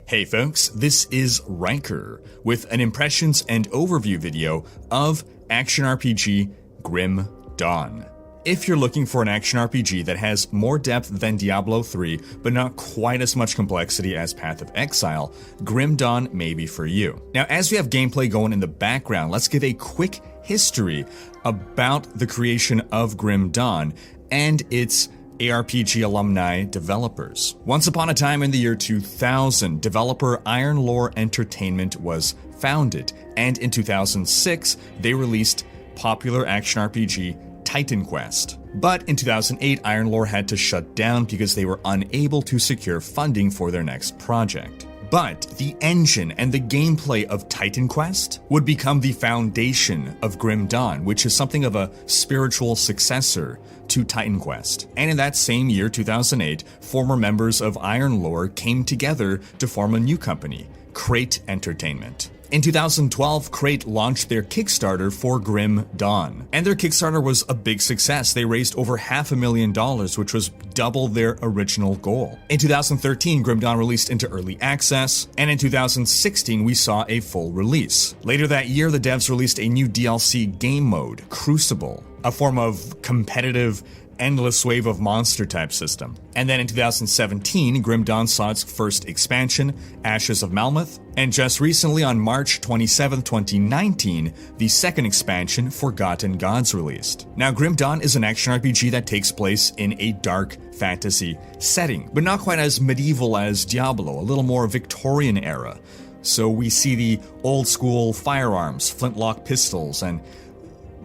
Hey folks, this is Rhykker with an impressions and overview video of action RPG Grim Dawn. If you're looking for an action RPG that has more depth than Diablo 3, but not quite as much complexity as Path of Exile, Grim Dawn may be for you. Now, as we have gameplay going in the background, let's give a quick history about the creation of Grim Dawn and its ARPG alumni developers. Once upon a time in the year 2000, developer Iron Lore Entertainment was founded, and in 2006, they released popular action RPG Titan Quest. But in 2008, Iron Lore had to shut down because they were unable to secure funding for their next project. But the engine and the gameplay of Titan Quest would become the foundation of Grim Dawn, which is something of a spiritual successor to Titan Quest. And in that same year, 2008, former members of Iron Lore came together to form a new company, Crate Entertainment. In 2012, Crate launched their Kickstarter for Grim Dawn, and their Kickstarter was a big success. They raised over $500,000, which was double their original goal. In 2013, Grim Dawn released into early access, and in 2016, we saw a full release. Later that year, the devs released a new DLC game mode, Crucible, a form of competitive endless wave of monster type system. And then in 2017, Grim Dawn saw its first expansion, Ashes of Malmoth, and just recently on March 27, 2019, the second expansion, Forgotten Gods, released. Now, Grim Dawn is an action RPG that takes place in a dark fantasy setting, but not quite as medieval as Diablo, a little more Victorian era. So we see the old school firearms, flintlock pistols, and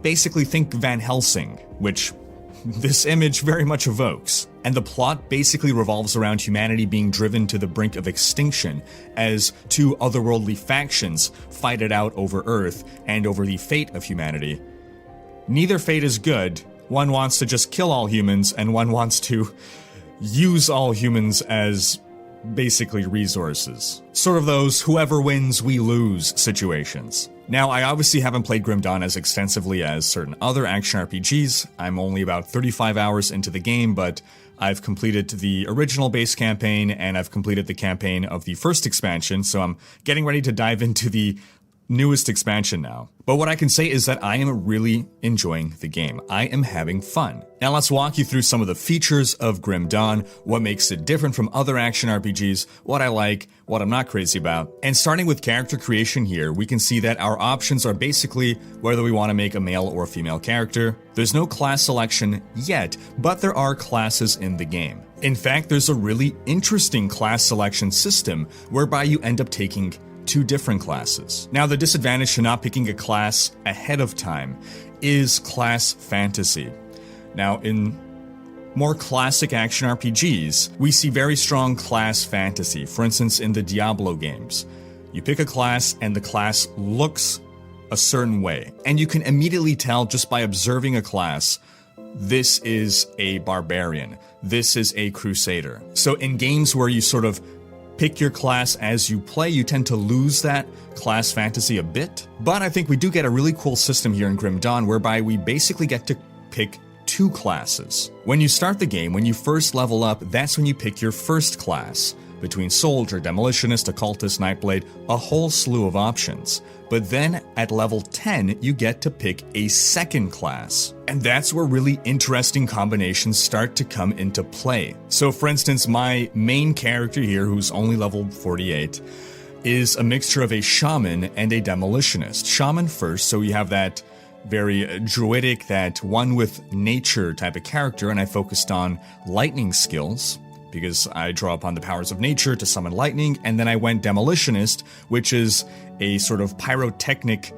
basically think Van Helsing, which this image very much evokes. And the plot basically revolves around humanity being driven to the brink of extinction as two otherworldly factions fight it out over Earth and over the fate of humanity. Neither fate is good. One wants to just kill all humans, and one wants to use all humans as basically resources. Sort of those whoever wins, we lose situations. Now, I obviously haven't played Grim Dawn as extensively as certain other action RPGs. I'm only about 35 hours into the game, but I've completed the original base campaign, and I've completed the campaign of the first expansion, so I'm getting ready to dive into the newest expansion now. But what I can say is that I am really enjoying the game. I am having fun. Now let's walk you through some of the features of Grim Dawn, what makes it different from other action RPGs, what I like, what I'm not crazy about. And starting with character creation here, we can see that our options are basically whether we want to make a male or female character. There's no class selection yet, but there are classes in the game. In fact, there's a really interesting class selection system whereby you end up taking two different classes. Now, the disadvantage to not picking a class ahead of time is class fantasy. Now, in more classic action RPGs, we see very strong class fantasy. For instance, in the Diablo games, you pick a class and the class looks a certain way, and you can immediately tell just by observing a class, this is a barbarian, this is a crusader. So in games where you sort of pick your class as you play, you tend to lose that class fantasy a bit. But I think we do get a really cool system here in Grim Dawn whereby we basically get to pick two classes. When you start the game, when you first level up, that's when you pick your first class. Between Soldier, Demolitionist, Occultist, Nightblade, a whole slew of options. But then at level 10, you get to pick a second class. And that's where really interesting combinations start to come into play. So for instance, my main character here, who's only level 48, is a mixture of a shaman and a demolitionist. Shaman first, so you have that very druidic, that one with nature type of character, and I focused on lightning skills, because I draw upon the powers of nature to summon lightning, and then I went Demolitionist, which is a sort of pyrotechnic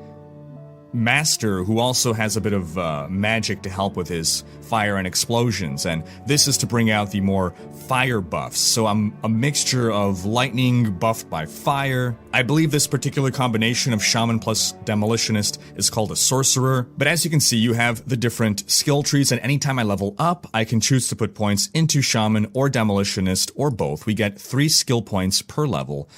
master who also has a bit of magic to help with his fire and explosions, and this is to bring out the more fire buffs. So I'm a mixture of lightning buffed by fire. I believe this particular combination of shaman plus demolitionist is called a sorcerer, but as you can see, you have the different skill trees, and anytime I level up, I can choose to put points into shaman or demolitionist or both. We get 3 skill points per level,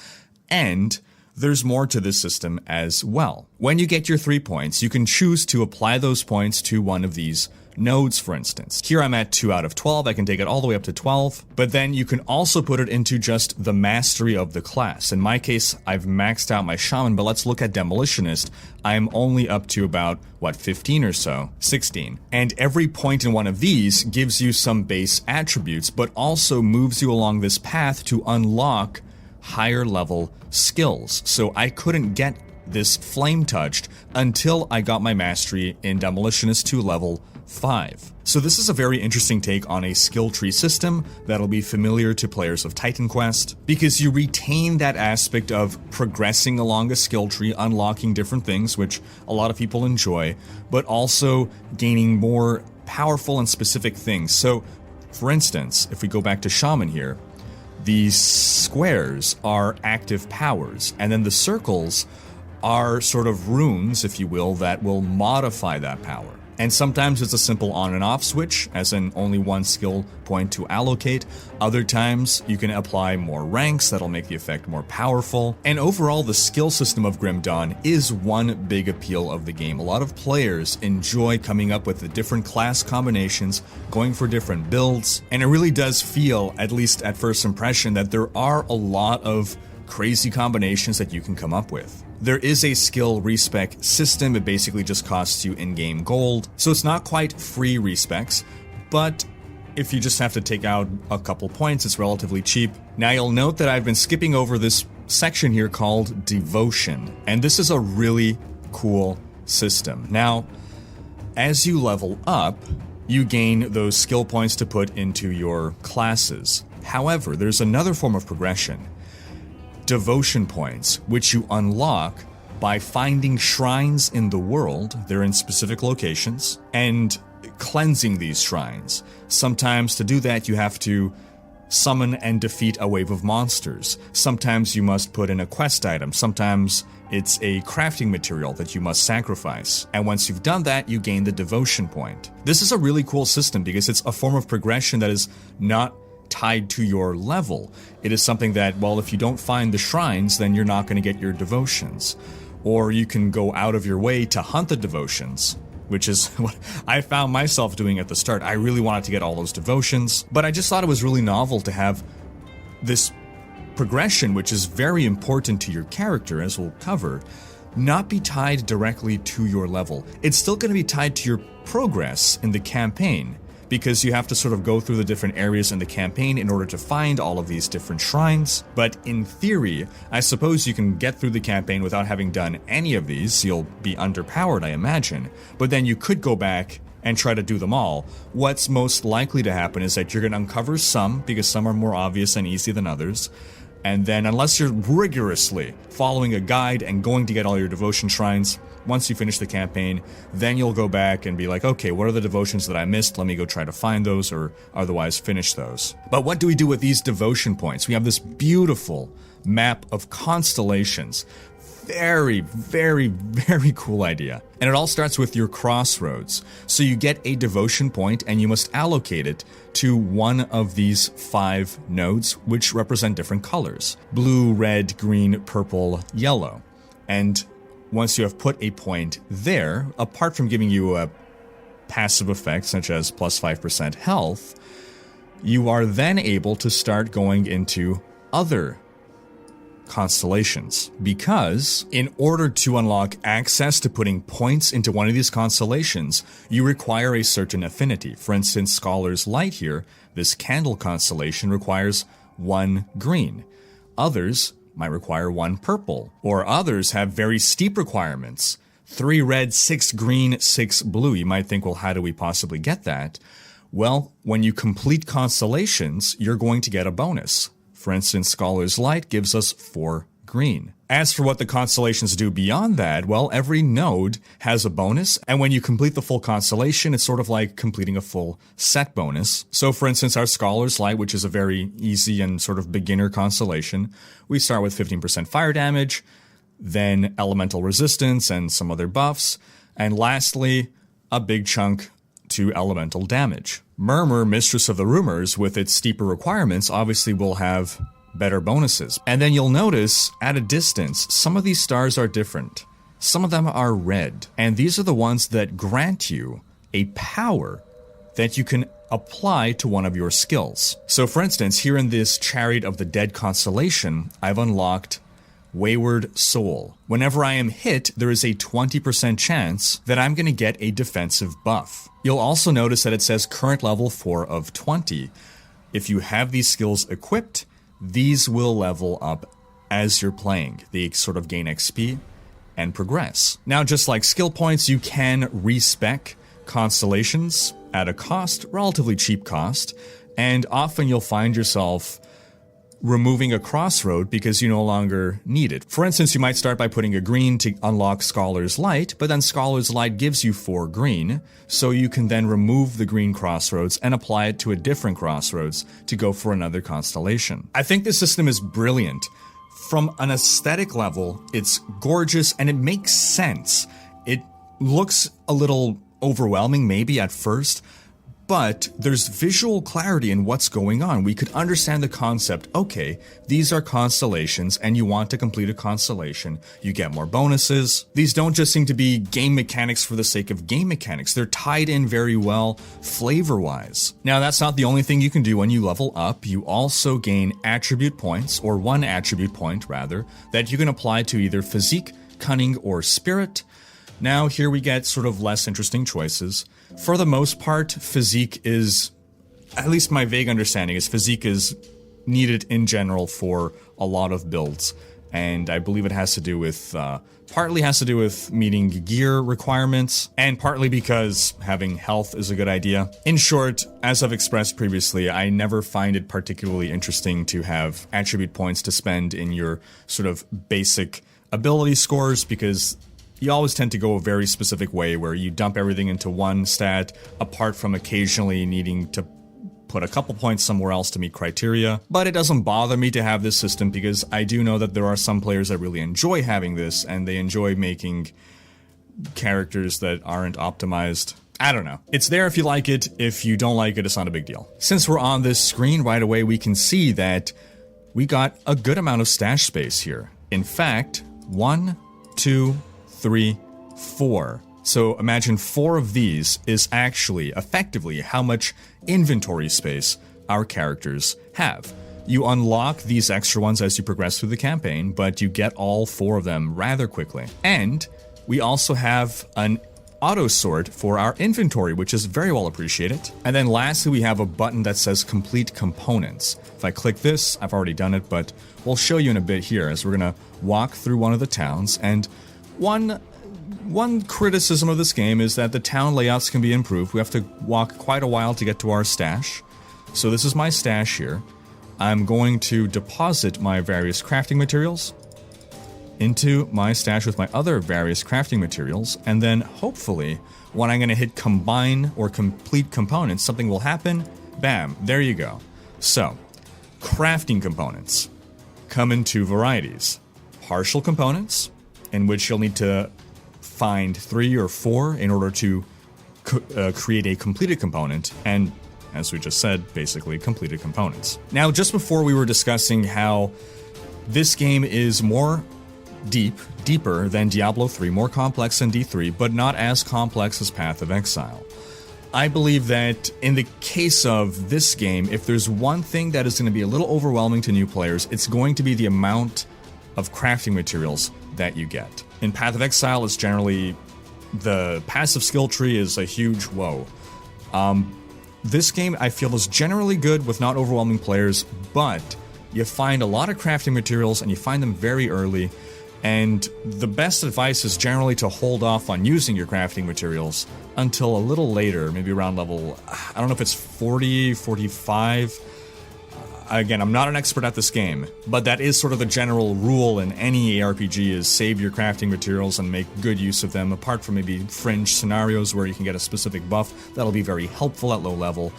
and there's more to this system as well. When you get your 3 points, you can choose to apply those points to one of these nodes, for instance. Here I'm at 2 out of 12, I can take it all the way up to 12, but then you can also put it into just the mastery of the class. In my case, I've maxed out my shaman, but let's look at demolitionist. I'm only up to about, 15 or so? 16. And every point in one of these gives you some base attributes, but also moves you along this path to unlock higher level skills. So I couldn't get this flame touched until I got my mastery in demolitionist to level 5. So this is a very interesting take on a skill tree system that'll be familiar to players of Titan Quest, because you retain that aspect of progressing along a skill tree, unlocking different things, which a lot of people enjoy, but also gaining more powerful and specific things. So, for instance, if we go back to Shaman here, these squares are active powers, and then the circles are sort of runes, if you will, that will modify that power. And sometimes it's a simple on and off switch, as in only one skill point to allocate. Other times you can apply more ranks that'll make the effect more powerful. And overall, the skill system of Grim Dawn is one big appeal of the game. A lot of players enjoy coming up with the different class combinations, going for different builds, and it really does feel, at least at first impression, that there are a lot of crazy combinations that you can come up with. There is a skill respec system. It basically just costs you in-game gold, so it's not quite free respecs, but if you just have to take out a couple points, it's relatively cheap. Now you'll note that I've been skipping over this section here called Devotion, and this is a really cool system. Now, as you level up, you gain those skill points to put into your classes. However, there's another form of progression. Devotion points, which you unlock by finding shrines in the world, they're in specific locations, and cleansing these shrines. Sometimes to do that you have to summon and defeat a wave of monsters. Sometimes you must put in a quest item. Sometimes it's a crafting material that you must sacrifice. And once you've done that, you gain the devotion point. This is a really cool system because it's a form of progression that is not tied to your level. It is something that, well, if you don't find the shrines, then you're not going to get your devotions. Or you can go out of your way to hunt the devotions, which is what I found myself doing at the start. I really wanted to get all those devotions, but I just thought it was really novel to have this progression, which is very important to your character, as we'll cover, not be tied directly to your level. It's still going to be tied to your progress in the campaign, because you have to sort of go through the different areas in the campaign in order to find all of these different shrines. But in theory, I suppose you can get through the campaign without having done any of these. You'll be underpowered, I imagine. But then you could go back and try to do them all. What's most likely to happen is that you're going to uncover some, because some are more obvious and easy than others. And then, unless you're rigorously following a guide and going to get all your devotion shrines, once you finish the campaign, then you'll go back and be like, okay, what are the devotions that I missed? Let me go try to find those, or otherwise finish those. But what do we do with these devotion points? We have this beautiful map of constellations. Very, very, very cool idea. And it all starts with your crossroads. So you get a devotion point and you must allocate it to one of these 5 nodes, which represent different colors: blue, red, green, purple, yellow. And once you have put a point there, apart from giving you a passive effect such as plus 5% health, you are then able to start going into other constellations, because in order to unlock access to putting points into one of these constellations, you require a certain affinity. For instance, Scholar's Light here, this candle constellation, requires 1 green. Others might require 1 purple, or others have very steep requirements: 3 red, 6 green, 6 blue. You might think, well, how do we possibly get that? Well, when you complete constellations, you're going to get a bonus. For instance, Scholar's Light gives us 4 green. As for what the constellations do beyond that, well, every node has a bonus, and when you complete the full constellation, it's sort of like completing a full set bonus. So for instance, our Scholar's Light, which is a very easy and sort of beginner constellation, we start with 15% fire damage, then elemental resistance and some other buffs, and lastly, a big chunk to elemental damage. Murmur, Mistress of the Rumors, with its steeper requirements, obviously will have better bonuses. And then you'll notice at a distance, some of these stars are different. Some of them are red, and these are the ones that grant you a power that you can apply to one of your skills. So for instance, here in this Chariot of the Dead constellation, I've unlocked Wayward Soul. Whenever I am hit, there is a 20% chance that I'm going to get a defensive buff. You'll also notice that it says current level 4 of 20. If you have these skills equipped, these will level up as you're playing. They sort of gain XP and progress. Now, just like skill points, you can respec constellations at a cost, relatively cheap cost, and often you'll find yourself removing a crossroad because you no longer need it. For instance, you might start by putting a green to unlock Scholar's Light, but then Scholar's Light gives you 4 green, so you can then remove the green crossroads and apply it to a different crossroads to go for another constellation. I think this system is brilliant. From an aesthetic level, it's gorgeous and it makes sense. It looks a little overwhelming maybe at first, but there's visual clarity in what's going on. We could understand the concept. Okay, these are constellations, and you want to complete a constellation. You get more bonuses. These don't just seem to be game mechanics for the sake of game mechanics. They're tied in very well flavor-wise. Now, that's not the only thing you can do when you level up. You also gain attribute points, or 1 attribute point, rather, that you can apply to either physique, cunning, or spirit. Now, here we get sort of less interesting choices. For the most part, physique is, at least my vague understanding is physique is needed in general for a lot of builds. And I believe it has to do with, partly has to do with meeting gear requirements, and partly because having health is a good idea. In short, as I've expressed previously, I never find it particularly interesting to have attribute points to spend in your sort of basic ability scores, because you always tend to go a very specific way where you dump everything into one stat, apart from occasionally needing to put a couple points somewhere else to meet criteria. But it doesn't bother me to have this system because I do know that there are some players that really enjoy having this, and they enjoy making characters that aren't optimized. I don't know. It's there if you like it. If you don't like it, it's not a big deal. Since we're on this screen right away, we can see that we got a good amount of stash space here. In fact, 1, 2, 3, 4. So imagine 4 of these is actually effectively how much inventory space our characters have. You unlock these extra ones as you progress through the campaign, but you get all 4 of them rather quickly. And we also have an auto sort for our inventory, which is very well appreciated. And then lastly, we have a button that says complete components. If I click this, I've already done it, but we'll show you in a bit here as we're gonna walk through one of the towns. And one criticism of this game is that the town layouts can be improved. We have to walk quite a while to get to our stash. So this is my stash here. I'm going to deposit my various crafting materials into my stash with my other various crafting materials, and then hopefully when I'm going to hit combine or complete components, something will happen. Bam, there you go. So, crafting components come in 2 varieties. Partial components, in which you'll need to find 3 or 4 in order to create a completed component, and as we just said, basically completed components. Now, just before we were discussing how this game is more deeper than Diablo 3, more complex than D3, but not as complex as Path of Exile. I believe that in the case of this game, if there's one thing that is going to be a little overwhelming to new players, it's going to be the amount of crafting materials that you get. In Path of Exile, it's generally the passive skill tree is a huge whoa. This game, I feel, is generally good with not overwhelming players, but you find a lot of crafting materials and you find them very early, and the best advice is generally to hold off on using your crafting materials until a little later, maybe around level, I don't know if it's 40, 45. Again, I'm not an expert at this game, but that is sort of the general rule in any ARPG is save your crafting materials and make good use of them, apart from maybe fringe scenarios where you can get a specific buff. That'll be very helpful at low level.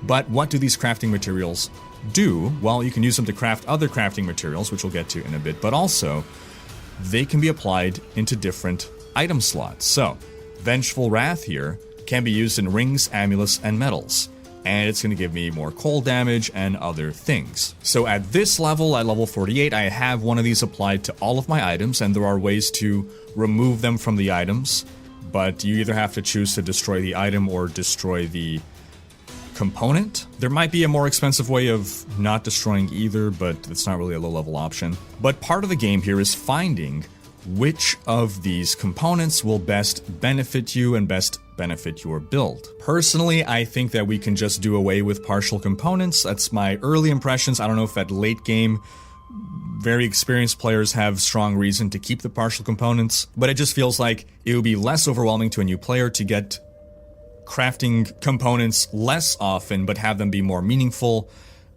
But what do these crafting materials do? Well, you can use them to craft other crafting materials, which we'll get to in a bit, but also they can be applied into different item slots. So, Vengeful Wrath here can be used in rings, amulets, and medals. and it's going to give me more cold damage and other things. So at this level, at level 48, I have one of these applied to all of my items, and there are ways to remove them from the items, but you either have to choose to destroy the item or destroy the component. There might be a more expensive way of not destroying either, but it's not really a low-level option. But part of the game here is finding which of these components will best benefit you and best benefit your build. Personally, I think that we can just do away with partial components. That's my early impressions. I don't know if at late game very experienced players have strong reason to keep the partial components, but it just feels like it would be less overwhelming to a new player to get crafting components less often but have them be more meaningful,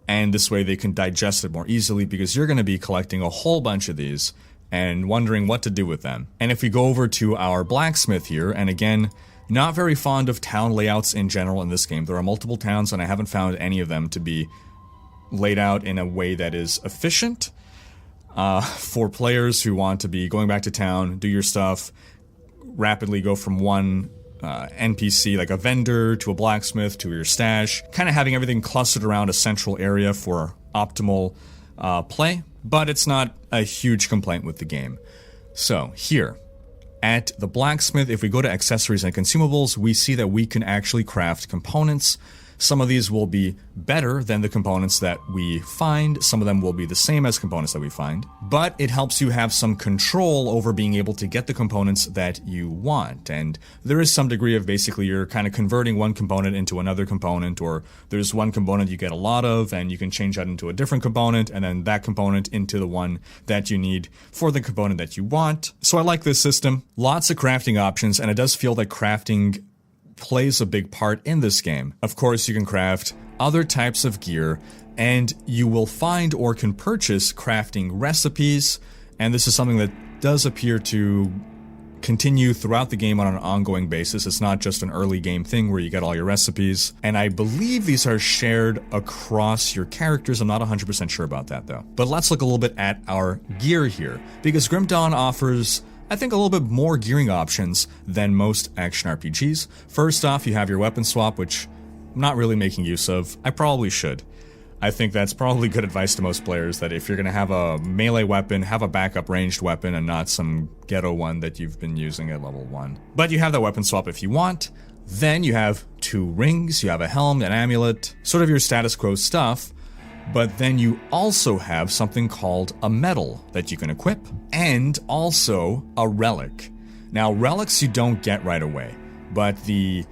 and this way they can digest it more easily, because you're going to be collecting a whole bunch of these and wondering what to do with them. And if we go over to our blacksmith here, and again, not very fond of town layouts in general in this game. There are multiple towns and I haven't found any of them to be laid out in a way that is efficient for players who want to be going back to town, do your stuff, rapidly go from one NPC, like a vendor, to a blacksmith, to your stash, kind of having everything clustered around a central area for optimal play, but it's not a huge complaint with the game. So here, at the blacksmith, if we go to accessories and consumables, we see that we can actually craft components. Some of these will be better than the components that we find. Some of them will be the same as components that we find. But it helps you have some control over being able to get the components that you want. And there is some degree of basically you're kind of converting one component into another component, or there's one component you get a lot of and you can change that into a different component, and then that component into the one that you need for the component that you want. So I like this system. Lots of crafting options, and it does feel that crafting plays a big part in this game. Of course, you can craft other types of gear, and you will find or can purchase crafting recipes, and this is something that does appear to continue throughout the game on an ongoing basis. It's not just an early game thing where you get all your recipes, and I believe these are shared across your characters. I'm not 100% sure about that though. But let's look a little bit at our gear here, because Grim Dawn offers, I think, a little bit more gearing options than most action RPGs. First off, you have your weapon swap, which I'm not really making use of. I probably should. I think that's probably good advice to most players, that if you're going to have a melee weapon, have a backup ranged weapon and not some ghetto one that you've been using at level 1. But you have that weapon swap if you want. Then you have 2 rings, you have a helm, an amulet, sort of your status quo stuff. But then you also have something called a medal that you can equip, and also a relic. Now, relics you don't get right away, but the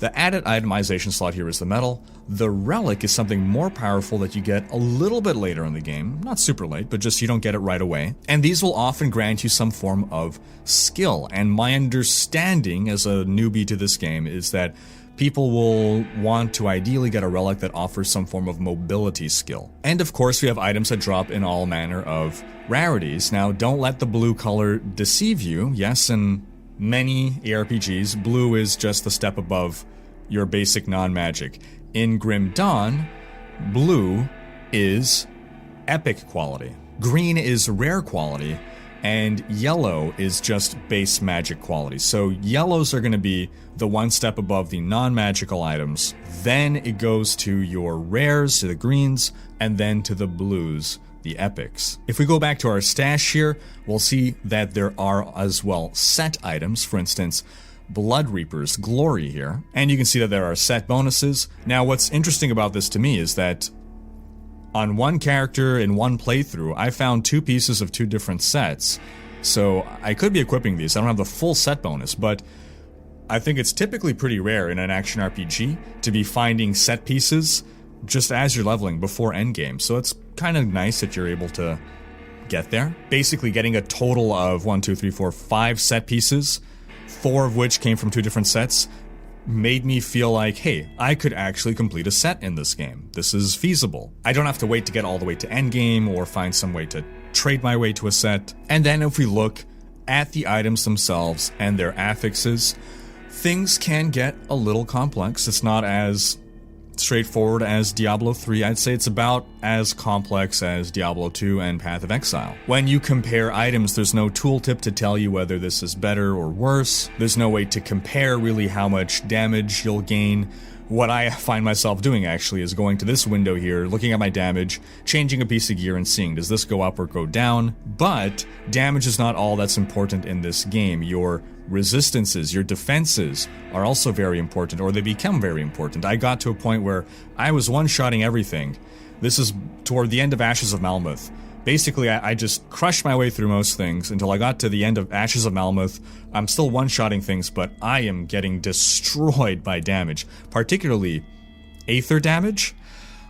added itemization slot here is the medal. The relic is something more powerful that you get a little bit later in the game. Not super late, but just you don't get it right away. And these will often grant you some form of skill. And my understanding as a newbie to this game is that people will want to ideally get a relic that offers some form of mobility skill. And of course, we have items that drop in all manner of rarities. Now, don't let the blue color deceive you. Yes, in many ARPGs, blue is just the step above your basic non-magic. In Grim Dawn, blue is epic quality. Green is rare quality, and yellow is just base magic quality. So yellows are going to be the one step above the non-magical items. Then it goes to your rares, to the greens, and then to the blues, the epics. If we go back to our stash here, we'll see that there are as well set items. For instance, Blood Reaper's Glory here. And you can see that there are set bonuses. Now, what's interesting about this to me is that on one character in one playthrough, I found 2 pieces of 2 different sets. So I could be equipping these. I don't have the full set bonus, but I think it's typically pretty rare in an action RPG to be finding set pieces just as you're leveling before endgame. So it's kind of nice that you're able to get there. Basically getting a total of 5 set pieces, 4 of which came from 2 different sets, made me feel like, hey, I could actually complete a set in this game. This is feasible. I don't have to wait to get all the way to endgame or find some way to trade my way to a set. And then if we look at the items themselves and their affixes, things can get a little complex. It's not as straightforward as Diablo 3. I'd say it's about as complex as Diablo 2 and Path of Exile. When you compare items, there's no tooltip to tell you whether this is better or worse. There's no way to compare really how much damage you'll gain what I find myself doing actually is going to this window here, looking at my damage, changing a piece of gear and seeing, does this go up or go down? But damage is not all that's important in this game. Your resistances, your defenses are also very important, or they become very important. I got to a point where I was one-shotting everything. This is toward the end of Ashes of Malmuth. Basically, I just crushed my way through most things until I got to the end of Ashes of Malmuth. I'm still one-shotting things, but I am getting destroyed by damage, particularly Aether damage.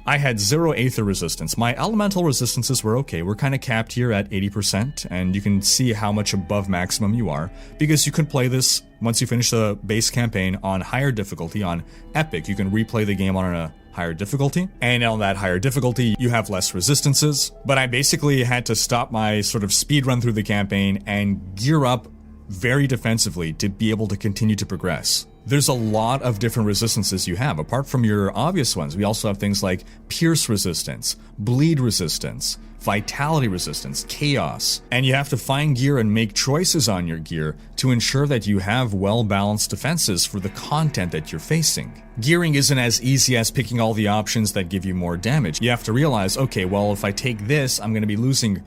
I had 0 Aether resistance. My elemental resistances were okay. We're kind of capped here at 80%, and you can see how much above maximum you are, because you can play this, once you finish the base campaign, on higher difficulty, on Epic. You can replay the game on a higher difficulty, and on that higher difficulty you have less resistances. But I basically had to stop my sort of speed run through the campaign and gear up very defensively to be able to continue to progress. There's a lot of different resistances you have. Apart from your obvious ones, we also have things like pierce resistance, bleed resistance, vitality resistance, chaos, and you have to find gear and make choices on your gear to ensure that you have well-balanced defenses for the content that you're facing. Gearing isn't as easy as picking all the options that give you more damage. You have to realize, okay, well, if I take this, I'm going to be losing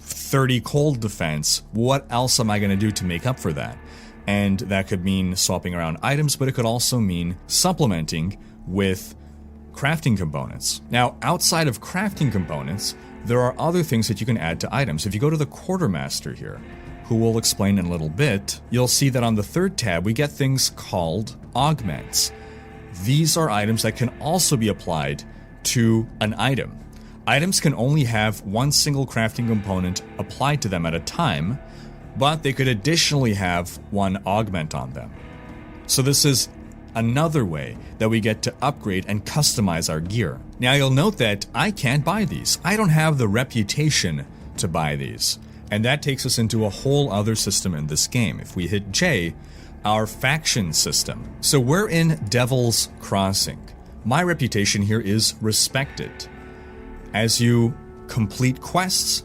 30 cold defense. What else am I going to do to make up for that? And that could mean swapping around items, but it could also mean supplementing with crafting components. Now, outside of crafting components, there are other things that you can add to items. If you go to the Quartermaster here, who we'll explain in a little bit, you'll see that on the third tab we get things called augments. These are items that can also be applied to an item. Items can only have one single crafting component applied to them at a time, but they could additionally have one augment on them. So this is another way that we get to upgrade and customize our gear. Now you'll note that I can't buy these. I don't have the reputation to buy these. And that takes us into a whole other system in this game. If we hit J, our faction system. So we're in Devil's Crossing. My reputation here is respected. As you complete quests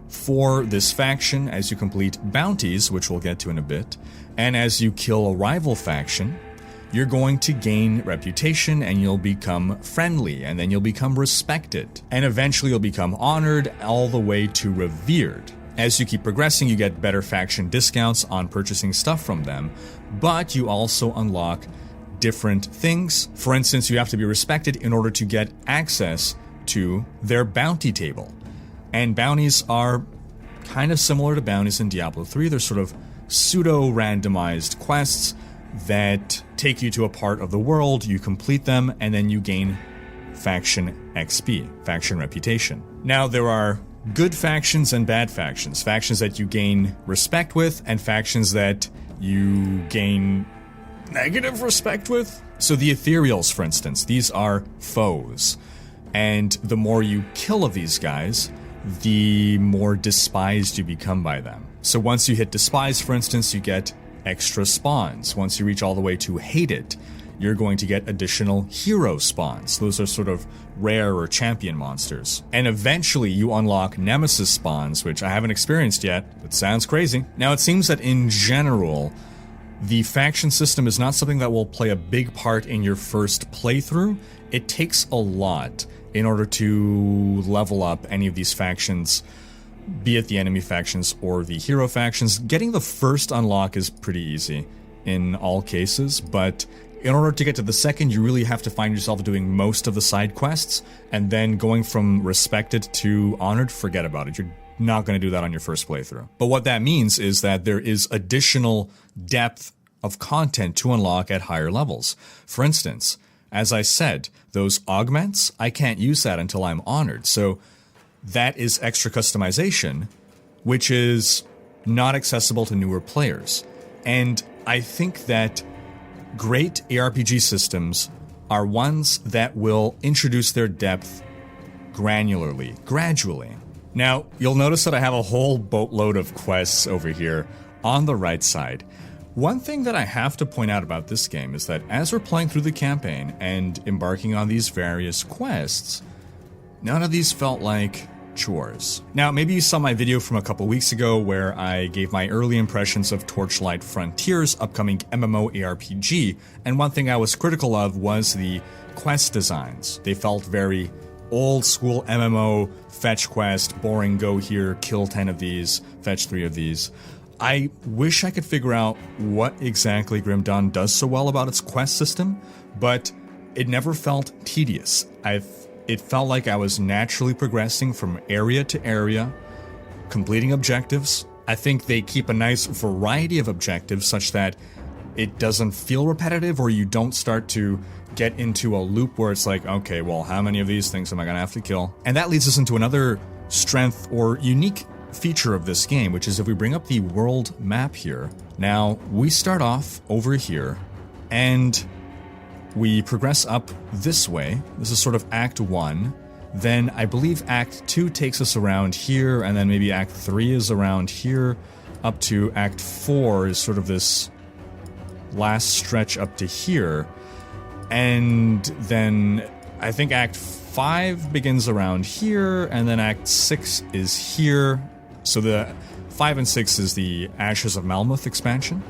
for this faction, as you complete bounties, which we'll get to in a bit, and as you kill a rival faction, you're going to gain reputation and you'll become friendly, and then you'll become respected, and eventually you'll become honored all the way to revered. As you keep progressing, you get better faction discounts on purchasing stuff from them, but you also unlock different things. For instance, you have to be respected in order to get access to their bounty table. And bounties are kind of similar to bounties in Diablo 3. They're sort of pseudo-randomized quests that take you to a part of the world, you complete them, and then you gain faction XP, faction reputation. Now, there are good factions and bad factions. Factions that you gain respect with, and factions that you gain negative respect with. So the Ethereals, for instance, these are foes. And the more you kill of these guys, the more despised you become by them. So once you hit despise, for instance, you get extra spawns. Once you reach all the way to hated, you're going to get additional hero spawns. Those are sort of rare or champion monsters. And eventually you unlock nemesis spawns, which I haven't experienced yet, but sounds crazy. Now, it seems that in general, the faction system is not something that will play a big part in your first playthrough. It takes a lot in order to level up any of these factions, be it the enemy factions or the hero factions. Getting the first unlock is pretty easy in all cases, but in order to get to the second, you really have to find yourself doing most of the side quests, and then going from respected to honored, forget about it. You're not going to do that on your first playthrough. But what that means is that there is additional depth of content to unlock at higher levels. For instance, as I said, those augments, I can't use that until I'm honored. So that is extra customization, which is not accessible to newer players. And I think that great ARPG systems are ones that will introduce their depth granularly, gradually. Now, you'll notice that I have a whole boatload of quests over here on the right side. One thing that I have to point out about this game is that as we're playing through the campaign and embarking on these various quests, none of these felt like chores. Now, maybe you saw my video from a couple weeks ago where I gave my early impressions of Torchlight Frontiers' upcoming MMORPG, and one thing I was critical of was the quest designs. They felt very old school MMO, fetch quest, boring, go here, kill 10 of these, fetch 3 of these. I wish I could figure out what exactly Grim Dawn does so well about its quest system, but it never felt tedious. It felt like I was naturally progressing from area to area, completing objectives. I think they keep a nice variety of objectives such that it doesn't feel repetitive, or you don't start to get into a loop where it's like, okay, well, how many of these things am I going to have to kill? And that leads us into another strength or unique feature of this game, which is if we bring up the world map here. Now, we start off over here, and we progress up this way. This is sort of Act 1. Then I believe Act 2 takes us around here, and then maybe Act 3 is around here, up to Act 4 is sort of this last stretch up to here. And then I think Act 5 begins around here, and then Act 6 is here. So the 5 and 6 is the Ashes of Malmuth expansion,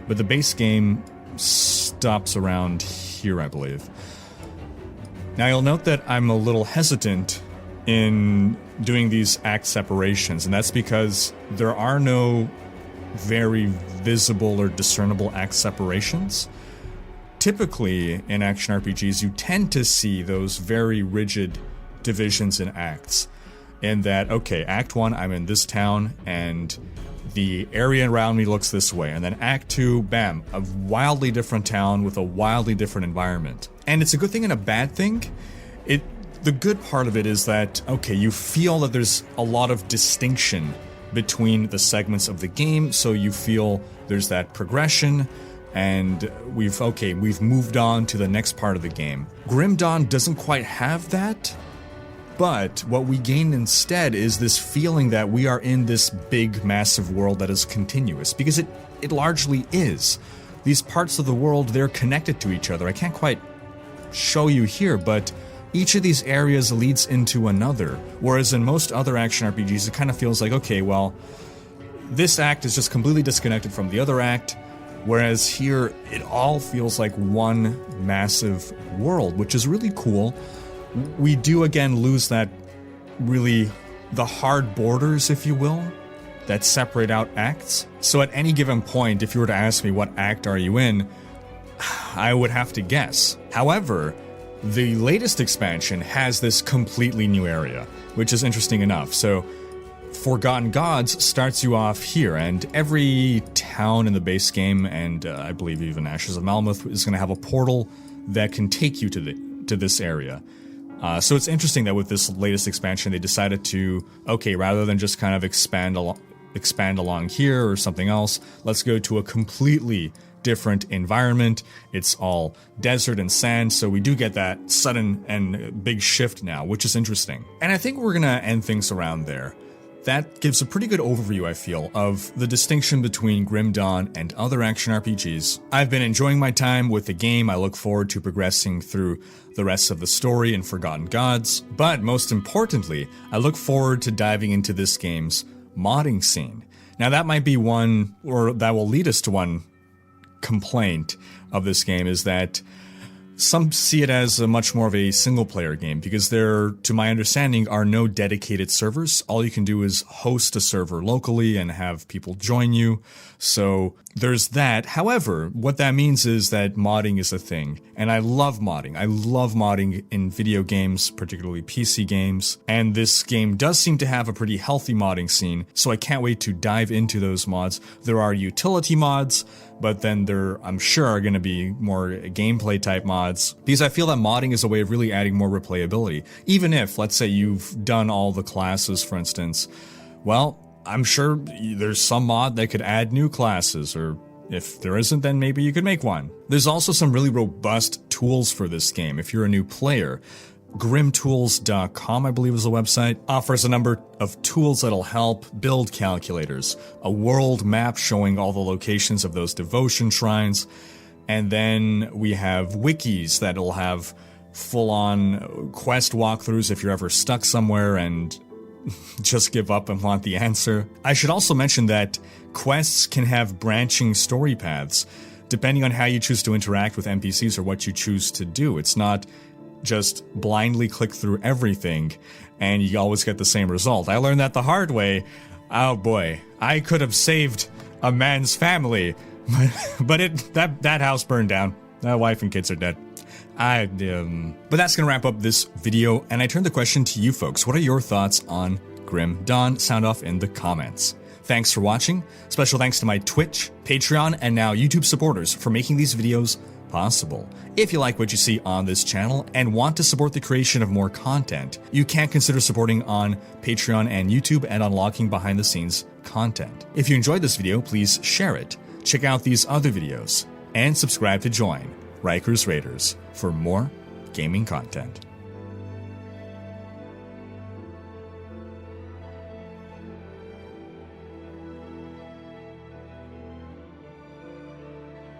but the base game stops around here, I believe. Now you'll note that I'm a little hesitant in doing these act separations, and that's because there are no very visible or discernible act separations. Typically in action RPGs you tend to see those very rigid divisions in acts, in that, okay, Act 1 I'm in this town and the area around me looks this way, and then Act 2, bam, a wildly different town with a wildly different environment. And it's a good thing and a bad thing. The good part of it is that, okay, you feel that there's a lot of distinction between the segments of the game, so you feel there's that progression, and we've moved on to the next part of the game. Grim Dawn doesn't quite have that, but what we gain instead is this feeling that we are in this big, massive world that is continuous, because it largely is. These parts of the world, they're connected to each other. I can't quite show you here, but each of these areas leads into another, whereas in most other action RPGs, it kind of feels like, okay, well, this act is just completely disconnected from the other act, whereas here, it all feels like one massive world, which is really cool. We do again lose that really, the hard borders, if you will, that separate out acts. So at any given point, if you were to ask me what act are you in, I would have to guess. However, the latest expansion has this completely new area, which is interesting enough. So Forgotten Gods starts you off here, and every town in the base game, and I believe even Ashes of Malmuth, is going to have a portal that can take you to this area. So it's interesting that with this latest expansion, they decided to, okay, rather than just kind of expand along here or something else, let's go to a completely different environment. It's all desert and sand, so we do get that sudden and big shift now, which is interesting. And I think we're gonna end things around there. That gives a pretty good overview, I feel, of the distinction between Grim Dawn and other action RPGs. I've been enjoying my time with the game. I look forward to progressing through the rest of the story in Forgotten Gods, but most importantly, I look forward to diving into this game's modding scene. Now that might be one, or that will lead us to one complaint of this game, is that some see it as a much more of a single-player game, because there, to my understanding, are no dedicated servers. All you can do is host a server locally and have people join you, so there's that. However, what that means is that modding is a thing, and I love modding. I love modding in video games, particularly PC games, and this game does seem to have a pretty healthy modding scene, so I can't wait to dive into those mods. There are utility mods, but then there, I'm sure, are going to be more gameplay type mods, because I feel that modding is a way of really adding more replayability. Even if, let's say you've done all the classes, for instance, well, I'm sure there's some mod that could add new classes, or if there isn't, then maybe you could make one. There's also some really robust tools for this game if you're a new player. Grimtools.com, I believe is the website, offers a number of tools that'll help build calculators, a world map showing all the locations of those devotion shrines, and then we have wikis that'll have full-on quest walkthroughs if you're ever stuck somewhere, and just give up and want the answer. I should also mention that quests can have branching story paths, depending on how you choose to interact with NPCs or what you choose to do. It's not just blindly click through everything and you always get the same result. I learned that the hard way. Oh boy, I could have saved a man's family, but that house burned down. That wife and kids are dead. But that's gonna wrap up this video, and I turn the question to you folks. What are your thoughts on Grim Dawn? Sound off in the comments. Thanks for watching. Special thanks to my Twitch, Patreon, and now YouTube supporters for making these videos possible. If you like what you see on this channel and want to support the creation of more content, you can consider supporting on Patreon and YouTube and unlocking behind the scenes content. If you enjoyed this video, please share it, check out these other videos, and subscribe to join Rhykker's Raiders for more gaming content.